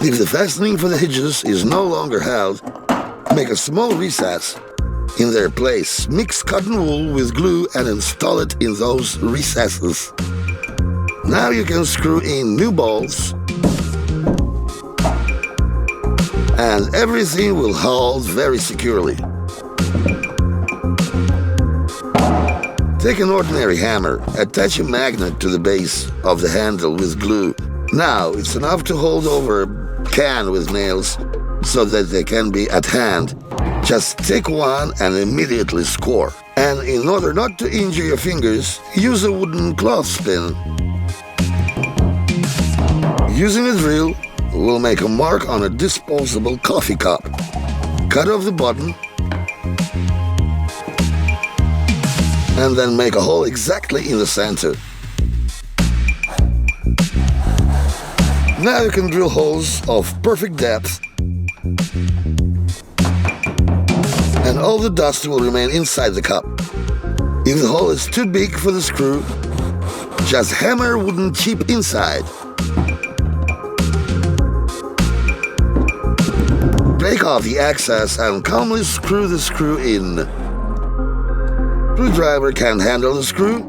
If the fastening for the hinges is no longer held, make a small recess in their place. Mix cotton wool with glue and install it in those recesses. Now you can screw in new bolts and everything will hold very securely. Take an ordinary hammer, attach a magnet to the base of the handle with glue. Now it's enough to hold over a can with nails so that they can be at hand. Just take one and immediately score. And in order not to injure your fingers, use a wooden clothespin. Using a drill, we'll make a mark on a disposable coffee cup. Cut off the bottom and then make a hole exactly in the center. Now you can drill holes of perfect depth and all the dust will remain inside the cup. If the hole is too big for the screw, just hammer wooden chip inside. Break off the excess and calmly screw the screw in. Screwdriver can't handle the screw.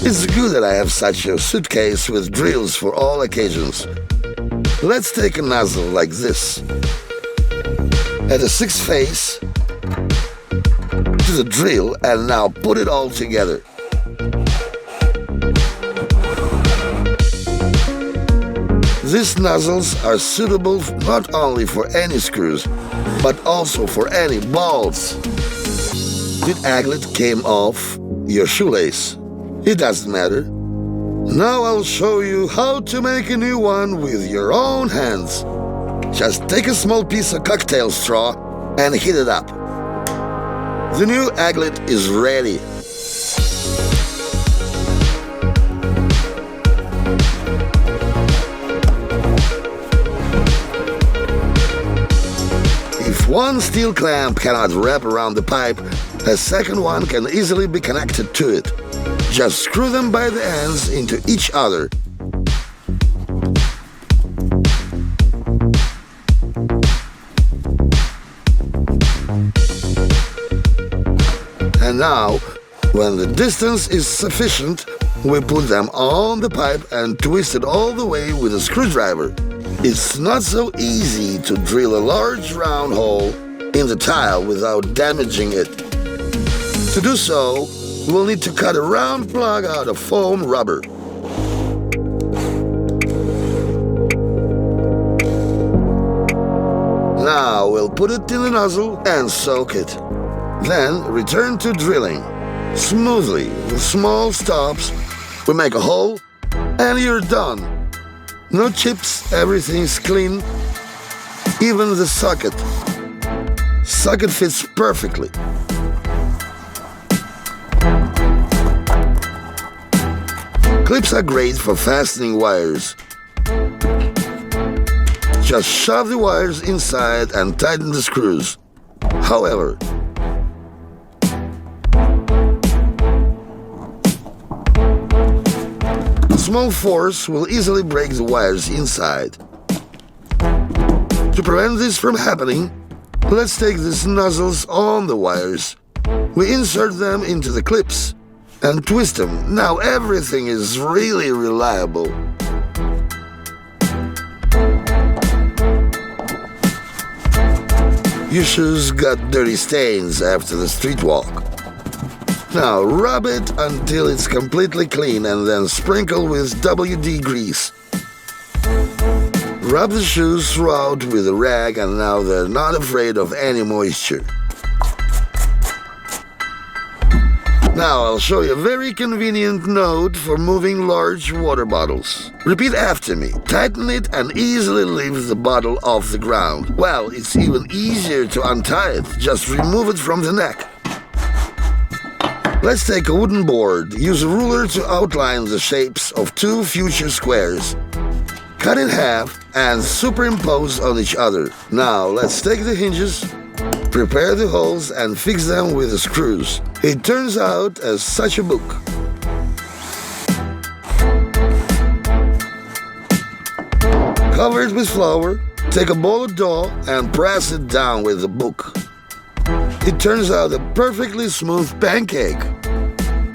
It's good that I have such a suitcase with drills for all occasions. Let's take a nozzle like this. Add a 6 face to the drill and now put it all together. These nozzles are suitable not only for any screws, but also for any bolts. The aglet came off your shoelace. It doesn't matter. Now I'll show you how to make a new one with your own hands. Just take a small piece of cocktail straw and heat it up. The new aglet is ready. If one steel clamp cannot wrap around the pipe, a second one can easily be connected to it. Just screw them by the ends into each other. And now, when the distance is sufficient, we put them on the pipe and twist it all the way with a screwdriver. It's not so easy to drill a large round hole in the tile without damaging it. To do so, we'll need to cut a round plug out of foam rubber. Now we'll put it in the nozzle and soak it. Then return to drilling. Smoothly, with small stops, we make a hole and you're done. No chips, everything's clean. Even the socket. Socket fits perfectly. Clips are great for fastening wires. Just shove the wires inside and tighten the screws. However, small force will easily break the wires inside. To prevent this from happening, let's take these nozzles on the wires. We insert them into the clips and twist them. Now everything is really reliable. Your shoes got dirty stains after the street walk. Now rub it until it's completely clean and then sprinkle with WD grease. Rub the shoes throughout with a rag and now they're not afraid of any moisture. Now I'll show you a very convenient note for moving large water bottles. Repeat after me. Tighten it and easily lift the bottle off the ground. Well, it's even easier to untie it. Just remove it from the neck. Let's take a wooden board. Use a ruler to outline the shapes of 2 future squares. Cut in half and superimpose on each other. Now let's take the hinges, Prepare the holes and fix them with the screws. It turns out as such a book. Cover it with flour, take a bowl of dough and press it down with the book. It turns out a perfectly smooth pancake.